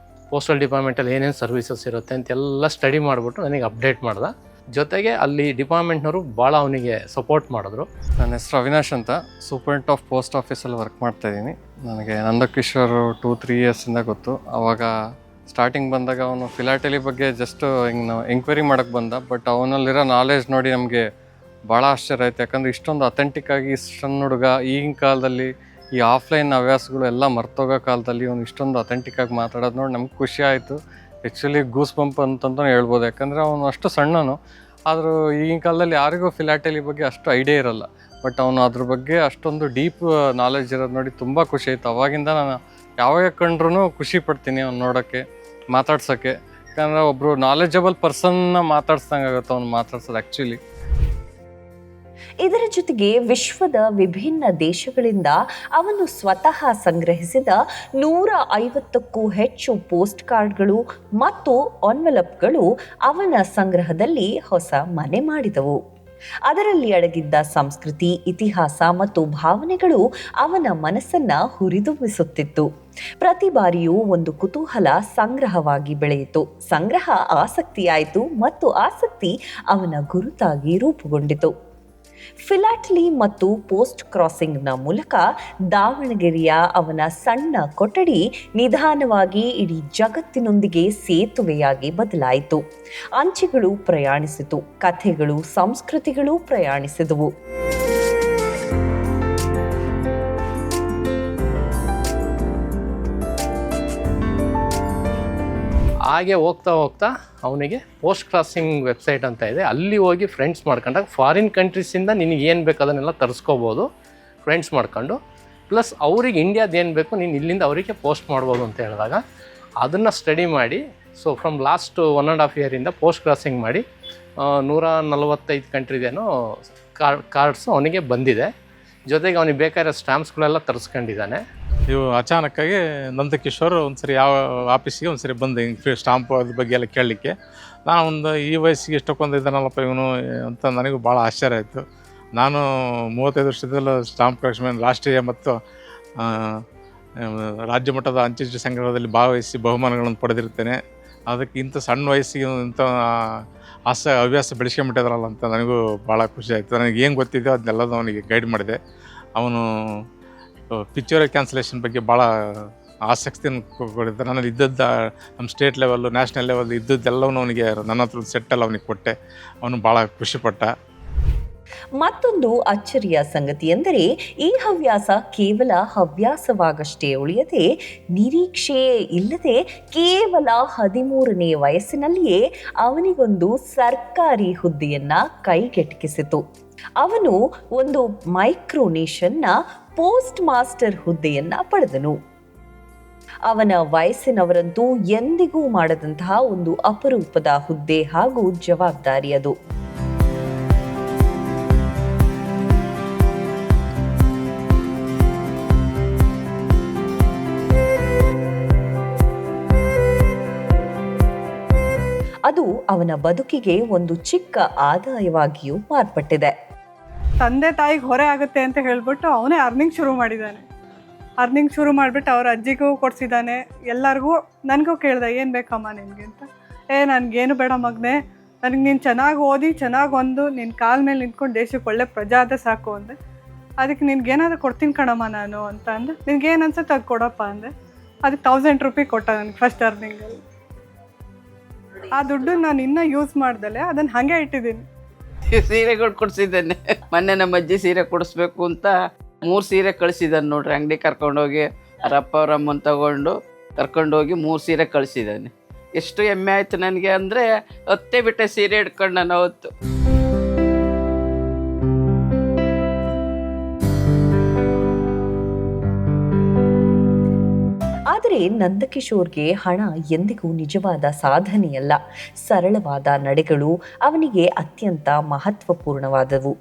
ಪೋಸ್ಟಲ್ ಡಿಪಾರ್ಟ್ಮೆಂಟಲ್ಲಿ ಏನೇನು ಸರ್ವಿಸಸ್ ಇರುತ್ತೆ ಅಂತೆಲ್ಲ ಸ್ಟಡಿ ಮಾಡಿಬಿಟ್ಟು ನನಗೆ ಅಪ್ಡೇಟ್ ಮಾಡ್ದೆ. ಜೊತೆಗೆ ಅಲ್ಲಿ ಡಿಪಾರ್ಟ್ಮೆಂಟ್ನವರು ಭಾಳ ಅವನಿಗೆ ಸಪೋರ್ಟ್ ಮಾಡಿದ್ರು. ನನ್ನ ಹೆಸರು ಅವಿನಾಶ್ ಅಂತ, ಸೂಪರಿಂಟ್ ಆಫ್ ಪೋಸ್ಟ್ ಆಫೀಸಲ್ಲಿ ವರ್ಕ್ ಮಾಡ್ತಾಯಿದ್ದೀನಿ. ನನಗೆ ನಂದಕಿಶೋರ್ 2-3 ಇಯರ್ಸಿಂದ ಗೊತ್ತು. ಆವಾಗ ಸ್ಟಾರ್ಟಿಂಗ್ ಬಂದಾಗ ಅವನು ಫಿಲಾಟೆಲಿ ಬಗ್ಗೆ ಜಸ್ಟ್ ಹಿಂಗೆ ನಾವು ಎಂಕ್ವೈರಿ ಮಾಡೋಕ್ಕೆ ಬಂದ. ಬಟ್ ಅವನಲ್ಲಿರೋ ನಾಲೆಜ್ ನೋಡಿ ನಮಗೆ ಭಾಳ ಆಶ್ಚರ್ಯ ಆಯಿತು. ಯಾಕಂದರೆ ಇಷ್ಟೊಂದು ಅಥೆಂಟಿಕ್ಕಾಗಿ ಸಣ್ಣ ಹುಡುಗ ಈಗಿನ ಕಾಲದಲ್ಲಿ ಈ ಆಫ್ಲೈನ್ ಹವ್ಯಾಸಗಳು ಎಲ್ಲ ಮರ್ತೋಗೋ ಕಾಲದಲ್ಲಿ ಅವನು ಇಷ್ಟೊಂದು ಅಥೆಂಟಿಕ್ಕಾಗಿ ಮಾತಾಡೋದು ನೋಡಿ ನಮ್ಗೆ ಖುಷಿ ಆಯಿತು. ಆ್ಯಕ್ಚುಲಿ ಗೂಸ್ ಬಂಪ್ ಅಂತಂತೂ ಹೇಳ್ಬೋದು. ಯಾಕಂದರೆ ಅವನು ಅಷ್ಟು ಸಣ್ಣನು, ಆದರೂ ಈಗಿನ ಕಾಲದಲ್ಲಿ ಯಾರಿಗೂ ಫಿಲಾಟೆಲಿ ಬಗ್ಗೆ ಅಷ್ಟು ಐಡಿಯಾ ಇರೋಲ್ಲ. ಬಟ್ ಅವನು ಅದ್ರ ಬಗ್ಗೆ ಅಷ್ಟೊಂದು ಡೀಪ್ ನಾಲೆಜ್ ಇರೋದು ನೋಡಿ ತುಂಬ ಖುಷಿ ಆಯಿತು. ಅವಾಗಿಂದ ನಾನು ಯಾವಾಗ ಕಂಡ್ರೂ ಖುಷಿ ಪಡ್ತೀನಿ ಅವ್ನು ನೋಡೋಕ್ಕೆ, ಮಾತಾಡ್ಸೋಕ್ಕೆ. ಯಾಕಂದರೆ ಒಬ್ಬರು ನಾಲೆಜಬಲ್ ಪರ್ಸನ್ನ ಮಾತಾಡ್ಸ್ದಂಗೆ ಆಗುತ್ತೆ ಅವ್ನು ಮಾತಾಡ್ಸೋದು ಆ್ಯಕ್ಚುಲಿ. ಇದರ ಜೊತೆಗೆ ವಿಶ್ವದ ವಿಭಿನ್ನ ದೇಶಗಳಿಂದ ಅವನು ಸ್ವತಃ ಸಂಗ್ರಹಿಸಿದ 150ಕ್ಕೂ ಹೆಚ್ಚು ಪೋಸ್ಟ್ ಕಾರ್ಡ್ಗಳು ಮತ್ತು ಎನ್ವೆಲಪ್ಗಳು ಅವನ ಸಂಗ್ರಹದಲ್ಲಿ ಹೊಸ ಮನೆ ಮಾಡಿದವು. ಅದರಲ್ಲಿ ಅಡಗಿದ್ದ ಸಂಸ್ಕೃತಿ, ಇತಿಹಾಸ ಮತ್ತು ಭಾವನೆಗಳು ಅವನ ಮನಸ್ಸನ್ನ ಹುರಿದುಂಬಿಸುತ್ತಿತ್ತು. ಪ್ರತಿ ಬಾರಿಯೂ ಒಂದು ಕುತೂಹಲ ಸಂಗ್ರಹವಾಗಿ ಬೆಳೆಯಿತು. ಸಂಗ್ರಹ ಆಸಕ್ತಿಯಾಯಿತು ಮತ್ತು ಆಸಕ್ತಿ ಅವನ ಗುರುತಾಗಿ ರೂಪುಗೊಂಡಿತು. ಫಿಲಾಟಲಿ ಮತ್ತು ಪೋಸ್ಟ್ ಕ್ರಾಸಿಂಗ್ನ ಮೂಲಕ ದಾವಣಗೆರೆಯ ಅವನ ಸಣ್ಣ ಕೊಠಡಿ ನಿಧಾನವಾಗಿ ಇಡೀ ಜಗತ್ತಿನೊಂದಿಗೆ ಸೇತುವೆಯಾಗಿ ಬದಲಾಯಿತು. ಅಂಚೆಗಳು ಪ್ರಯಾಣಿಸಿತು, ಕಥೆಗಳು, ಸಂಸ್ಕೃತಿಗಳು ಪ್ರಯಾಣಿಸಿದವು. ಹಾಗೆ ಹೋಗ್ತಾ ಹೋಗ್ತಾ ಅವನಿಗೆ ಪೋಸ್ಟ್ ಕ್ರಾಸಿಂಗ್ ವೆಬ್ಸೈಟ್ ಅಂತ ಇದೆ, ಅಲ್ಲಿ ಹೋಗಿ ಫ್ರೆಂಡ್ಸ್ ಮಾಡ್ಕೊಂಡಾಗ ಫಾರಿನ್ ಕಂಟ್ರೀಸಿಂದ ನಿನಗೆ ಏನು ಬೇಕು ಅದನ್ನೆಲ್ಲ ತರಿಸ್ಕೋಬೋದು ಫ್ರೆಂಡ್ಸ್ ಮಾಡ್ಕೊಂಡು. ಪ್ಲಸ್ ಅವ್ರಿಗೆ ಇಂಡಿಯಾದ ಏನು ಬೇಕು ನೀನು ಇಲ್ಲಿಂದ ಅವರಿಗೆ ಪೋಸ್ಟ್ ಮಾಡ್ಬೋದು ಅಂತ ಹೇಳಿದಾಗ ಅದನ್ನು ಸ್ಟಡಿ ಮಾಡಿ, ಸೊ ಫ್ರಮ್ ಲಾಸ್ಟ್ 1.5 ಇಯರಿಂದ ಪೋಸ್ಟ್ ಕ್ರಾಸಿಂಗ್ ಮಾಡಿ 145 ಕಂಟ್ರಿದೇನೋ ಕಾರ್ಡ್ಸು ಅವನಿಗೆ ಬಂದಿದೆ. ಜೊತೆಗೆ ಅವನಿಗೆ ಬೇಕಾಗಿರೋ ಸ್ಟ್ಯಾಂಪ್ಸ್ಗಳೆಲ್ಲ ತರಿಸ್ಕೊಂಡಿದ್ದಾನೆ. ಇವು ಅಚಾನಕ್ಕಾಗಿ ನಂದಕಿಶೋರ್ ಒಂದ್ಸರಿ ಯಾವ ಆಫೀಸಿಗೆ ಒಂದ್ಸರಿ ಬಂದೆ ಹಿಂಗೆ ಸ್ಟಾಂಪ್ ಅದ್ರ ಬಗ್ಗೆ ಎಲ್ಲ ಕೇಳಲಿಕ್ಕೆ. ನಾನು ಒಂದು ಈ ವಯಸ್ಸಿಗೆ ಇಷ್ಟಕ್ಕೊಂದಿದ್ದಾನಲ್ಲಪ್ಪ ಇವನು ಅಂತ ನನಗೂ ಭಾಳ ಆಶ್ಚರ್ಯ ಆಯಿತು. ನಾನು 35 ವರ್ಷದಲ್ಲೂ ಸ್ಟಾಂಪ್ ಕಲೆಕ್ಷನ್ ರಾಷ್ಟ್ರೀಯ ಮತ್ತು ರಾಜ್ಯ ಮಟ್ಟದ ಅಂಚೆ ಸಂಗ್ರಹದಲ್ಲಿ ಭಾಗವಹಿಸಿ ಬಹುಮಾನಗಳನ್ನು ಪಡೆದಿರ್ತೇನೆ. ಅದಕ್ಕೆ ಇಂಥ ಸಣ್ಣ ವಯಸ್ಸಿಗೆ ಇಂಥ ಹವ್ಯಾಸ ಬೆಳೆಸ್ಕೊಂಬಿಟ್ಟಿದ್ರಲ್ಲ ಅಂತ ನನಗೂ ಭಾಳ ಖುಷಿ ಆಯಿತು. ನನಗೆ ಏನು ಗೊತ್ತಿದೆ ಅದನ್ನೆಲ್ಲದೂ ಅವನಿಗೆ ಗೈಡ್ ಮಾಡಿದೆ. ಅವನು ಪಿಕ್ಚರ್ ಕ್ಯಾನ್ಸಲೇಷನ್ ಬಗ್ಗೆ ಭಾಳ ಆಸಕ್ತಿಯನ್ನು ಕೊಡಿದ್ದೆ. ನನ್ನಲ್ಲಿ ಇದ್ದದ್ದು ನಮ್ಮ ಸ್ಟೇಟ್ ಲೆವೆಲ್ಲು, ನ್ಯಾಷನಲ್ ಲೆವೆಲ್ ಇದ್ದದ್ದೆಲ್ಲವೂ ಅವನಿಗೆ ನನ್ನ ಹತ್ರ ಸೆಟ್ಟಲ್ಲಿ ಅವನಿಗೆ ಕೊಟ್ಟೆ. ಅವನು ಭಾಳ ಖುಷಿಪಟ್ಟ. ಮತ್ತೊಂದು ಅಚ್ಚರಿಯ ಸಂಗತಿ ಎಂದರೆ, ಈ ಹವ್ಯಾಸ ಕೇವಲ ಹವ್ಯಾಸವಾಗಷ್ಟೇ ಉಳಿಯದೆ ನಿರೀಕ್ಷೆಯೇ ಇಲ್ಲದೆ ಕೇವಲ 13ನೇ ವಯಸ್ಸಿನಲ್ಲಿಯೇ ಅವನಿಗೊಂದು ಸರ್ಕಾರಿ ಹುದ್ದೆಯನ್ನ ಕೈಗೆಟಕಿಸಿತು. ಅವನು ಒಂದು ಮೈಕ್ರೋನೇಷನ್ನ ಪೋಸ್ಟ್ ಮಾಸ್ಟರ್ ಹುದ್ದೆಯನ್ನ ಪಡೆದನು. ಅವನ ವಯಸ್ಸಿನವರಂತೂ ಎಂದಿಗೂ ಮಾಡದಂತಹ ಒಂದು ಅಪರೂಪದ ಹುದ್ದೆ ಹಾಗೂ ಜವಾಬ್ದಾರಿ ಅದು. ಅದು ಅವನ ಬದುಕಿಗೆ ಒಂದು ಚಿಕ್ಕ ಆದಾಯವಾಗಿಯೂ ಮಾರ್ಪಟ್ಟಿದೆ. ತಂದೆ ತಾಯಿಗೆ ಹೊರೆ ಆಗುತ್ತೆ ಅಂತ ಹೇಳ್ಬಿಟ್ಟು ಅವನೇ ಅರ್ನಿಂಗ್ ಶುರು ಮಾಡಿದ್ದಾನೆ. ಅರ್ನಿಂಗ್ ಶುರು ಮಾಡಿಬಿಟ್ಟು ಅವ್ರ ಅಜ್ಜಿಗೂ ಕೊಡಿಸಿದ್ದಾನೆ, ಎಲ್ಲರಿಗೂ. ನನಗೂ ಕೇಳ್ದೆ ಏನು ಬೇಕಮ್ಮ ನಿನಗೆ ಅಂತ. ನನಗೇನು ಬೇಡ ಮಗನೇ, ನನಗೆ ನೀನು ಚೆನ್ನಾಗಿ ಓದಿ ಚೆನ್ನಾಗಿ ನಿನ್ನ ಕಾಲ ಮೇಲೆ ನಿಂತ್ಕೊಂಡು ದೇಶಕ್ಕೆ ಒಳ್ಳೆ ಪ್ರಜೆ ಆದರೆ ಸಾಕು ಅಂದೆ. ಅದಕ್ಕೆ ನಿನ್ಗೇನಾದರೂ ಕೊಡ್ತೀನಿ ಕಣಮ್ಮ ನಾನು ಅಂತ ಅಂದೆ. ನಿನ್ಗೇನು ಅನ್ಸುತ್ತೆ ಅದು ಕೊಡಪ್ಪ ಅಂದೆ. ಅದಕ್ಕೆ 1000 ರೂಪಾಯಿ ಕೊಟ್ಟ ನನಗೆ ಫಸ್ಟ್ ಅರ್ನಿಂಗಲ್ಲಿ. ಆ ದುಡ್ಡು ನಾನು ಇನ್ನೂ ಯೂಸ್ ಮಾಡ್ದಲೆ ಅದನ್ನು ಹಾಗೆ ಇಟ್ಟಿದ್ದೀನಿ. ಸೀರೆಗಳು ಕೊಡಿಸಿದ್ದೇನೆ. ಮೊನ್ನೆ ನಮ್ಮ ಅಜ್ಜಿ ಸೀರೆ ಕೊಡಿಸ್ಬೇಕು ಅಂತ 3 ಸೀರೆ ಕಳಿಸಿದ್ದಾನೆ ನೋಡ್ರಿ. ಅಂಗಡಿ ಕರ್ಕೊಂಡೋಗಿ ಅವರಪ್ಪ ಅವರಮ್ಮನ ತಗೊಂಡು ಕರ್ಕೊಂಡೋಗಿ 3 ಸೀರೆ ಕಳಿಸಿದ್ದಾನೆ. ಎಷ್ಟು ಹೆಮ್ಮೆ ಆಯಿತು ನನಗೆ ಅಂದರೆ, ಹೊತ್ತೇ ಬಿಟ್ಟೆ ಸೀರೆ ಹಿಡ್ಕೊಂಡು ನಾನು ಅವತ್ತು. ಆದರೆ ನಂದಕಿಶೋರ್ಗೆ ಹಣ ಎಂದಿಗೂ ನಿಜವಾದ ಸಾಧನೆಯಲ್ಲ. ಸರಳವಾದ ನಡೆಗಳು ಅವನಿಗೆ ಅತ್ಯಂತ ಮಹತ್ವಪೂರ್ಣವಾದವು.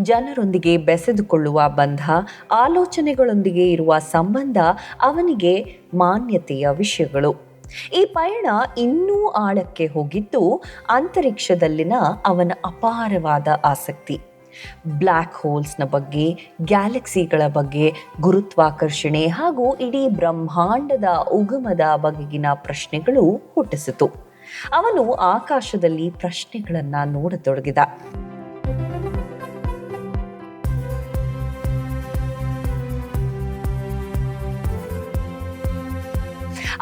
ಜನರೊಂದಿಗೆ ಬೆಸೆದುಕೊಳ್ಳುವ ಬಂಧ, ಆಲೋಚನೆಗಳೊಂದಿಗೆ ಇರುವ ಸಂಬಂಧ ಅವನಿಗೆ ಮಾನ್ಯತೆಯ ವಿಷಯಗಳು. ಈ ಪಯಣ ಇನ್ನೂ ಆಳಕ್ಕೆ ಹೋಗಿದ್ದು ಅಂತರಿಕ್ಷದಲ್ಲಿನ ಅವನ ಅಪಾರವಾದ ಆಸಕ್ತಿ. ಬ್ಲ್ಯಾಕ್ ಹೋಲ್ಸ್ನ ಬಗ್ಗೆ, ಗ್ಯಾಲಕ್ಸಿಗಳ ಬಗ್ಗೆ, ಗುರುತ್ವಾಕರ್ಷಣೆ ಹಾಗೂ ಇಡೀ ಬ್ರಹ್ಮಾಂಡದ ಉಗಮದ ಬಗೆಗಿನ ಪ್ರಶ್ನೆಗಳು ಹುಟ್ಟಿಸಿತು. ಅವನು ಆಕಾಶದಲ್ಲಿ ಪ್ರಶ್ನೆಗಳನ್ನು ನೋಡತೊಡಗಿದ.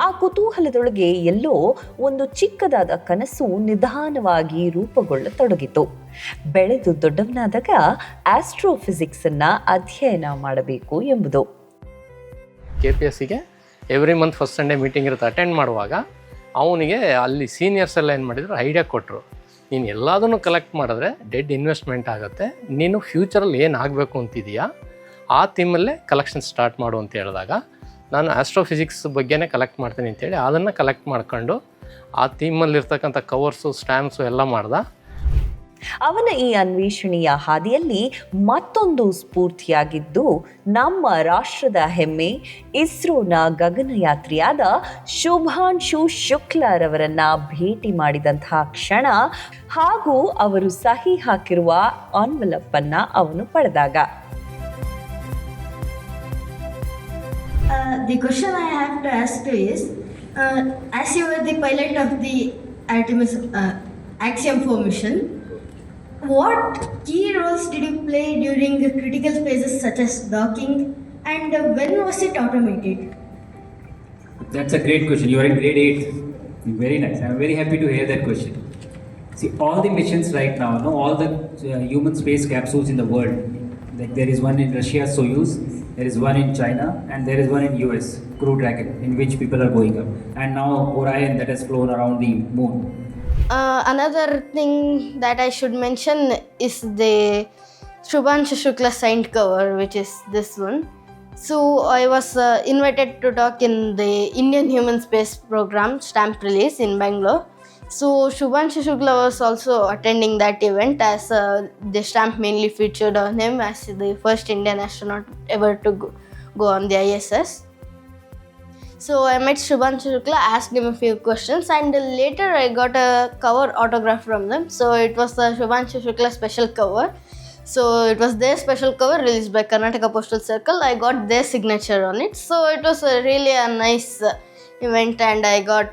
ಆ ಕುತೂಹಲದೊಳಗೆ ಎಲ್ಲೋ ಒಂದು ಚಿಕ್ಕದಾದ ಕನಸು ನಿಧಾನವಾಗಿ ರೂಪುಗೊಳ್ಳತೊಡಗಿತು. ಬೆಳೆದು ದೊಡ್ಡವನಾದಾಗ ಆಸ್ಟ್ರೋಫಿಸಿಕ್ಸ್ ಅನ್ನ ಅಧ್ಯಯನ ಮಾಡಬೇಕು ಎಂಬುದು. KPSCಗೆ every month first Sunday meeting ಇರುತ್ತೆ. ಅಟೆಂಡ್ ಮಾಡುವಾಗ ಅವನಿಗೆ ಅಲ್ಲಿ ಸೀನಿಯರ್ಸ್ ಎಲ್ಲ ಏನು ಮಾಡಿದ್ರು, ಐಡಿಯಾ ಕೊಟ್ಟರು. ನೀನು ಎಲ್ಲದನ್ನು ಕಲೆಕ್ಟ್ ಮಾಡಿದ್ರೆ ಡೆಡ್ ಇನ್ವೆಸ್ಟ್ಮೆಂಟ್ ಆಗುತ್ತೆ, ನೀನು ಫ್ಯೂಚರಲ್ಲಿ ಏನು ಆಗಬೇಕು ಅಂತಿದೆಯಾ ಆ ಥೀಮಲ್ಲೇ ಕಲೆಕ್ಷನ್ ಸ್ಟಾರ್ಟ್ ಮಾಡು ಅಂತ ಹೇಳಿದಾಗ ನಾನು ಆಸ್ಟ್ರೋಫಿಸಿಕ್ಸ್ ಬಗ್ಗೆನೇ ಕಲೆಕ್ಟ್ ಮಾಡ್ತೀನಿ ಅಂತೇಳಿ ಅದನ್ನು ಕಲೆಕ್ಟ್ ಮಾಡ್ಕೊಂಡು ಆ ಥೀಮಲ್ಲಿರ್ತಕ್ಕಂಥ ಕವರ್ಸು, ಸ್ಟ್ಯಾಂಪ್ಸು ಎಲ್ಲ ಮಾಡ್ದೆ. ಅವನ ಈ ಅನ್ವೇಷಣೆಯ ಹಾದಿಯಲ್ಲಿ ಮತ್ತೊಂದು ಸ್ಫೂರ್ತಿಯಾಗಿದ್ದು ನಮ್ಮ ರಾಷ್ಟ್ರದ ಹೆಮ್ಮೆ ಇಸ್ರೋನ ಗಗನಯಾತ್ರಿಯಾದ ಶುಭಾಂಶು ಶುಕ್ಲಾರವರನ್ನ ಭೇಟಿ ಮಾಡಿದಂತಹ ಕ್ಷಣ ಹಾಗೂ ಅವರು ಸಹಿ ಹಾಕಿರುವ ಆನ್ವೆಲಪ್ ಅನ್ನ ಅವನು ಪಡೆದಾಗ. The question I have to ask you is, as you were the pilot of the Artemis Axiom 4 mission, what key roles did you play during the critical phases such as docking, and when was it automated? That's a great question. You are in grade 8. Very nice. I'm very happy to hear that question. See, all the missions right now, all the human space capsules in the world, like there is one in Russia, Soyuz, there is one in China, and there is one in US, Crew Dragon, in which people are going up. And now Orion that has flown around the moon. Another thing that I should mention is the Shubhanshu Shukla signed cover, which is this one. So I was invited to talk in the Indian Human Space Program stamp release in Bangalore. So Shubhanshu Shukla was also attending that event, as the stamp mainly featured on him as the first Indian astronaut ever to go on the ISS. So I met Shubhanshu Shukla, asked him a few questions, and later I got a cover autograph from them. So it was the Shubhanshu Shukla special cover. So it was their special cover released by Karnataka Postal Circle. I got their signature on it. So it was really a nice event, and I got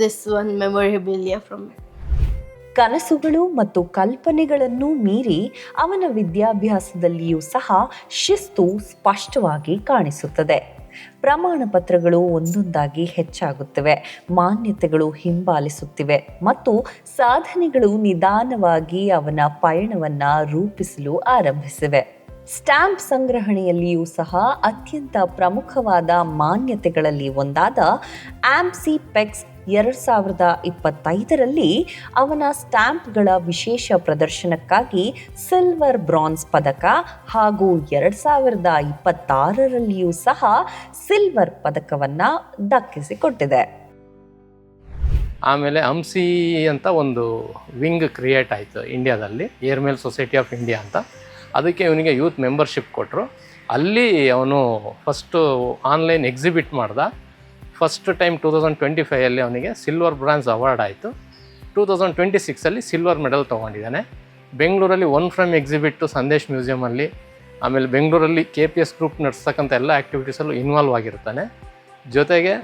this one memorabilia from it. ಕನಸುಗಳು ಮತ್ತು ಕಲ್ಪನೆಗಳನ್ನು ಮೀರಿ ಅವನ ವಿದ್ಯಾಭ್ಯಾಸದಲ್ಲಿಯೂ ಸಹ ಶಿಸ್ತು ಸ್ಪಷ್ಟವಾಗಿ ಕಾಣಿಸುತ್ತದೆ. ಪ್ರಮಾಣ ಪತ್ರಗಳು ಒಂದೊಂದಾಗಿ ಹೆಚ್ಚಾಗುತ್ತಿವೆ, ಮಾನ್ಯತೆಗಳು ಹಿಂಬಾಲಿಸುತ್ತಿವೆ ಮತ್ತು ಸಾಧನೆಗಳು ನಿಧಾನವಾಗಿ ಅವನ ಪಯಣವನ್ನ ರೂಪಿಸಲು ಆರಂಭಿಸಿವೆ. ಸ್ಟ್ಯಾಂಪ್ ಸಂಗ್ರಹಣೆಯಲ್ಲಿಯೂ ಸಹ ಅತ್ಯಂತ ಪ್ರಮುಖವಾದ ಮಾನ್ಯತೆಗಳಲ್ಲಿ ಒಂದಾದ ಆಂಪ್ಸಿಪೆಕ್ಸ್ 2025ರಲ್ಲಿ ಅವನ ಸ್ಟ್ಯಾಂಪ್ಗಳ ವಿಶೇಷ ಪ್ರದರ್ಶನಕ್ಕಾಗಿ ಸಿಲ್ವರ್ ಬ್ರಾನ್ಸ್ ಪದಕ ಹಾಗೂ 2026ರಲ್ಲಿಯೂ ಸಹ ಸಿಲ್ವರ್ ಪದಕವನ್ನು ದಕ್ಕಿಸಿಕೊಟ್ಟಿದೆ. ಆಮೇಲೆ ಹಂಸಿ ಅಂತ ಒಂದು ವಿಂಗ್ ಕ್ರಿಯೇಟ್ ಆಯಿತು ಇಂಡಿಯಾದಲ್ಲಿ, ಏರ್ಮೇಲ್ ಸೊಸೈಟಿ ಆಫ್ ಇಂಡಿಯಾ ಅಂತ. ಅದಕ್ಕೆ ಇವನಿಗೆ ಯೂತ್ ಮೆಂಬರ್ಶಿಪ್ ಕೊಟ್ಟರು. ಅಲ್ಲಿ ಅವನು ಫಸ್ಟು ಆನ್ಲೈನ್ ಎಕ್ಸಿಬಿಟ್ ಮಾಡ್ದ. ಫಸ್ಟ್ ಟೈಮ್ 2025ಅಲ್ಲಿ ಅವನಿಗೆ ಸಿಲ್ವರ್ ಬ್ರಾನ್ಸ್ ಅವಾರ್ಡ್ ಆಯಿತು. 2026ಅಲ್ಲಿ ಸಿಲ್ವರ್ ಮೆಡಲ್ ತೊಗೊಂಡಿದ್ದಾನೆ. ಬೆಂಗಳೂರಲ್ಲಿ ಒನ್ ಫ್ರಮ್ ಎಕ್ಸಿಬಿಟ್ಟು ಸಂದೇಶ್ ಮ್ಯೂಸಿಯಮಲ್ಲಿ, ಆಮೇಲೆ ಬೆಂಗಳೂರಲ್ಲಿ KPS ಗ್ರೂಪ್ ನಡೆಸ್ತಕ್ಕಂಥ ಎಲ್ಲ ಆ್ಯಕ್ಟಿವಿಟೀಸಲ್ಲೂ ಇನ್ವಾಲ್ವ್ ಆಗಿರ್ತಾನೆ. ಜೊತೆಗೆ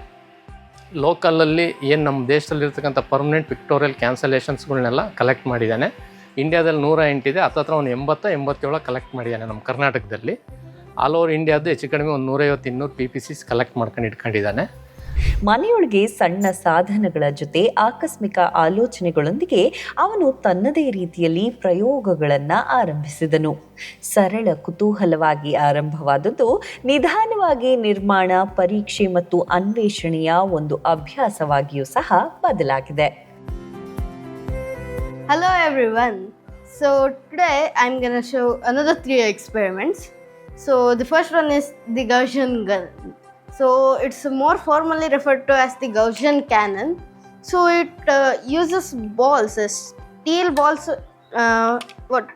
ಲೋಕಲಲ್ಲಿ ಏನು ನಮ್ಮ ದೇಶದಲ್ಲಿರ್ತಕ್ಕಂಥ ಪರ್ಮನೆಂಟ್ ಪಿಕ್ಟೋರಿಯಲ್ ಕ್ಯಾನ್ಸಲೇಷನ್ಸ್ಗಳನ್ನೆಲ್ಲ ಕಲೆಕ್ಟ್ ಮಾಡಿದ್ದಾನೆ. ಇಂಡಿಯಾದಲ್ಲಿ 108 ಇದೆ, ಹತ್ತತ್ರ ಒಂದು 80-87 ಕಲೆಕ್ಟ್ ಮಾಡಿದ್ದಾನೆ ನಮ್ಮ ಕರ್ನಾಟಕದಲ್ಲಿ. ಆಲ್ ಓವರ್ ಇಂಡಿಯಾದ್ದು ಹೆಚ್ಚು ಕಡಿಮೆ ಒಂದು 150-200 PPCs ಕಲೆಕ್ಟ್ ಮಾಡ್ಕೊಂಡು ಇಟ್ಕೊಂಡಿದ್ದಾನೆ. ಮನೆಯೊಳಗೆ ಸಣ್ಣ ಸಾಧನಗಳ ಜೊತೆ ಆಕಸ್ಮಿಕ ಆಲೋಚನೆಗಳೊಂದಿಗೆ ಅವನು ತನ್ನದೇ ರೀತಿಯಲ್ಲಿ ಪ್ರಯೋಗಗಳನ್ನು ಆರಂಭಿಸಿದನು. ಸರಳ ಕುತೂಹಲವಾಗಿ ಆರಂಭವಾದದ್ದು ನಿಧಾನವಾಗಿ ನಿರ್ಮಾಣ, ಪರೀಕ್ಷೆ ಮತ್ತು ಅನ್ವೇಷಣೆಯ ಒಂದು ಅಭ್ಯಾಸವಾಗಿಯೂ ಸಹ ಬದಲಾಗಿದೆ. Hello everyone. So today I'm going to show another 3 experiments. So the first one is the Gaussian gun. So it's more formally referred to as the Gaussian cannon. So it uses balls, steel balls,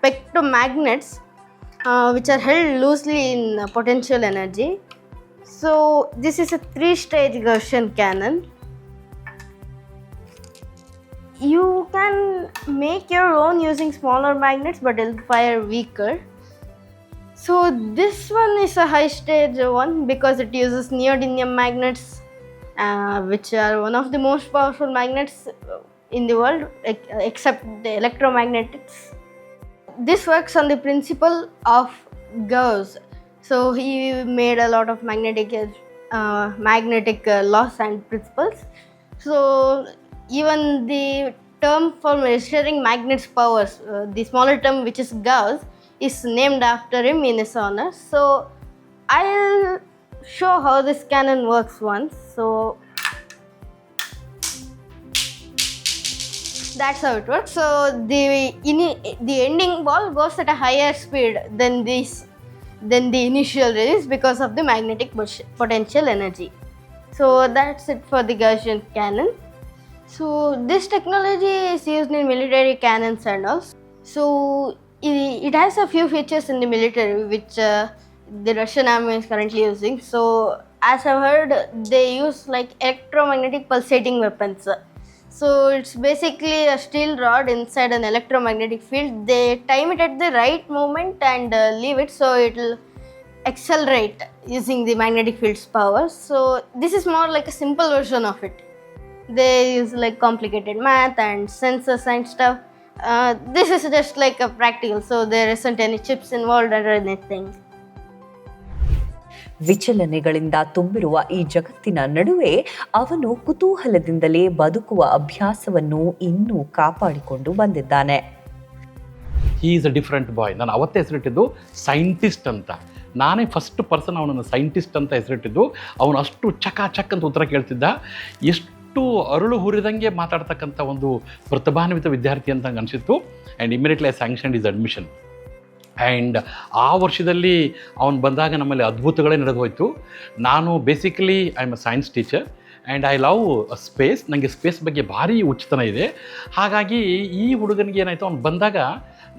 pegged to magnets, which are held loosely in potential energy. So this is a 3-stage Gaussian cannon. You can make your own using smaller magnets, but it'll fire weaker. So this one is a high stage one because it uses neodymium magnets, which are one of the most powerful magnets in the world, except the electromagnetics. This works on the principle of Gauss. So he made a lot of magnetic laws and principles. So even the term for measuring magnets' powers, the smaller term, which is Gauss, is named after him in his honor. So I'll show how this cannon works once. So that's how it works. So the ending ball goes at a higher speed than the initial release because of the magnetic potential energy. So that's it for the Gaussian cannon. So this technology is used in military cannons and all. So it has a few features in the military which the Russian army is currently using. So as I've heard, they use like electromagnetic pulsating weapons. So it's basically a steel rod inside an electromagnetic field. They time it at the right moment and leave it so it will accelerate using the magnetic field's power. So this is more like a simple version of it. They use like complicated math and sensors and stuff. This is just like a practical, so there isn't any chips involved or anything. ವಿಚಲನೆಗಳಿಂದ ತುಂಬಿರುವ ಈ ಜಗತ್ತಿನ ನಡುವೆ ಅವನು ಕುತೂಹಲದಿಂದಲೇ ಬದುಕುವ ಅಭ್ಯಾಸವನ್ನು ಇನ್ನೂ ಕಾಪಾಡಿಕೊಂಡು ಬಂದಿದ್ದಾನೆ. ಹಿ ಈಸ್ ಅ ಡಿಫ್ರೆಂಟ್ ಬಾಯ್. ನಾನು ಅವತ್ತೇ ಹೆಸರಿಟ್ಟಿದ್ದು ಸೈಂಟಿಸ್ಟ್ ಅಂತ. ನಾನೇ ಫಸ್ಟ್ ಪರ್ಸನ್ ಅವನನ್ನು ಸೈಂಟಿಸ್ಟ್ ಅಂತ ಹೆಸರಿಟ್ಟಿದ್ದು. ಅವನು ಅಷ್ಟು ಚಕ್ ಅಂತ ಉತ್ತರ ಕೇಳ್ತಿದ್ದ. ಎಷ್ಟು ಅರಳು ಹುರಿದಂಗೆ ಮಾತಾಡ್ತಕ್ಕಂಥ ಒಂದು ಪ್ರತಿಭಾನ್ವಿತ ವಿದ್ಯಾರ್ಥಿ ಅಂತ ನಂಗೆ ಅನಿಸಿತ್ತು. And immediately I sanctioned is admission. And ಆ ವರ್ಷದಲ್ಲಿ ಅವನು ಬಂದಾಗ ನಮ್ಮಲ್ಲಿ ಅದ್ಭುತಗಳೇ ನಡೆದು ಹೋಯಿತು. ನಾನು basically I am a science teacher and I love space. ನನಗೆ ಸ್ಪೇಸ್ ಬಗ್ಗೆ ಭಾರಿ ಉಚಿತನ ಇದೆ. ಹಾಗಾಗಿ ಈ ಹುಡುಗನಿಗೆ ಏನಾಯಿತು, ಅವ್ನು ಬಂದಾಗ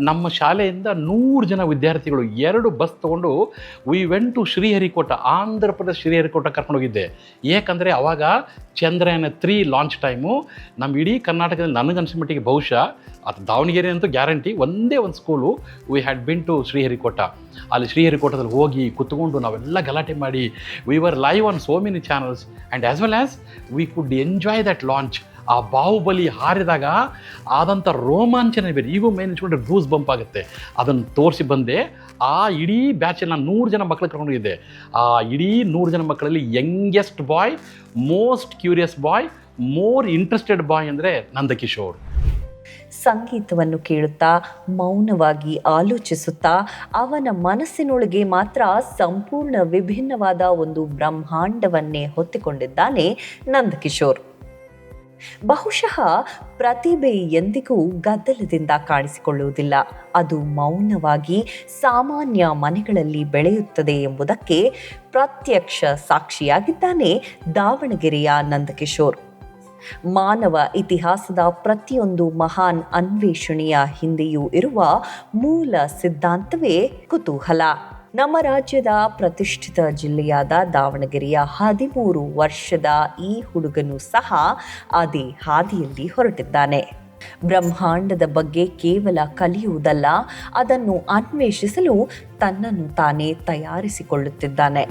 ನಮ್ಮ ಶಾಲೆಯಿಂದ 100 ಜನ ವಿದ್ಯಾರ್ಥಿಗಳು 2 ಬಸ್ ತೊಗೊಂಡು we went to Sriharikota, Andhra Pradesh Sriharikota ಕರ್ಕೊಂಡೋಗಿದ್ದೆ. ಏಕೆಂದರೆ ಆವಾಗ ಚಂದ್ರಯಾನ 3 ಲಾಂಚ್ ಟೈಮು. ನಮ್ಮ ಇಡೀ ಕರ್ನಾಟಕದಲ್ಲಿ ನನಗನ್ಸಿದ ಮಟ್ಟಿಗೆ ಬಹುಶಃ ಅದು ದಾವಣಗೆರೆ ಅಂತೂ ಗ್ಯಾರಂಟಿ, ಒಂದೇ ಒಂದು school we had been to Sriharikota. ಅಲ್ಲಿ ಶ್ರೀಹರಿಕೋಟದಲ್ಲಿ ಹೋಗಿ ಕುತ್ಕೊಂಡು ನಾವೆಲ್ಲ ಗಲಾಟೆ ಮಾಡಿ we were live on so many channels and as well as we could enjoy that launch. ಆ ಬಾಹುಬಲಿ ಹಾರಿದಾಗ ಆದಂಥ ರೋಮಾಂಚನ ಬೇರೆ, ಈಗೂ ಮೇನ್ ಇಟ್ಕೊಂಡ್ರೆ ಗೂಸ್ ಬಂಪ್ ಆಗುತ್ತೆ. ಅದನ್ನು ತೋರಿಸಿ ಬಂದೆ. ಆ ಇಡೀ ಬ್ಯಾಚಲ್ಲಿ ನಾನು 100 ಜನ ಮಕ್ಕಳು ಕರ್ಕೊಂಡೋಗಿದ್ದೆ. ಆ ಇಡೀ 100 ಜನ ಮಕ್ಕಳಲ್ಲಿ ಯಂಗೆಸ್ಟ್ ಬಾಯ್, ಮೋಸ್ಟ್ ಕ್ಯೂರಿಯಸ್ ಬಾಯ್, ಮೋರ್ ಇಂಟ್ರೆಸ್ಟೆಡ್ ಬಾಯ್ ಅಂದರೆ ನಂದಕಿಶೋರ್. ಸಂಗೀತವನ್ನು ಕೇಳುತ್ತಾ ಮೌನವಾಗಿ ಆಲೋಚಿಸುತ್ತಾ ಅವನ ಮನಸ್ಸಿನೊಳಗೆ ಮಾತ್ರ ಸಂಪೂರ್ಣ ವಿಭಿನ್ನವಾದ ಒಂದು ಬ್ರಹ್ಮಾಂಡವನ್ನೇ ಹೊತ್ತಿಕೊಂಡಿದ್ದಾನೆ ನಂದಕಿಶೋರ್. ಬಹುಶಃ ಪ್ರತಿಭೆ ಎಂದಿಗೂ ಗದ್ದಲದಿಂದ ಕಾಣಿಸಿಕೊಳ್ಳುವುದಿಲ್ಲ. ಅದು ಮೌನವಾಗಿ ಸಾಮಾನ್ಯ ಮನೆಗಳಲ್ಲಿ ಬೆಳೆಯುತ್ತದೆ ಎಂಬುದಕ್ಕೆ ಪ್ರತ್ಯಕ್ಷ ಸಾಕ್ಷಿಯಾಗಿದ್ದಾನೆ ದಾವಣಗೆರೆಯ ನಂದಕಿಶೋರ್. ಮಾನವ ಇತಿಹಾಸದ ಪ್ರತಿಯೊಂದು ಮಹಾನ್ ಅನ್ವೇಷಣೆಯ ಹಿಂದೆಯೂ ಇರುವ ಮೂಲ ಸಿದ್ಧಾಂತವೇ ಕುತೂಹಲ. ನಮ್ಮ ರಾಜ್ಯದ ಪ್ರತಿಷ್ಠಿತ ಜಿಲ್ಲೆಯಾದ ದಾವಣಗೆರೆಯ 13 ವರ್ಷದ ಈ ಹುಡುಗನು ಸಹ ಅದೇ ಹಾದಿಯಲ್ಲಿ ಹೊರಟಿದ್ದಾನೆ. ಬ್ರಹ್ಮಾಂಡದ ಬಗ್ಗೆ ಕೇವಲ ಕಲಿಯುವುದಲ್ಲ, ಅದನ್ನು ಅನ್ವೇಷಿಸಲು ತನ್ನನ್ನು ತಾನೇ ತಯಾರಿಸಿಕೊಳ್ಳುತ್ತಿದ್ದಾನೆ.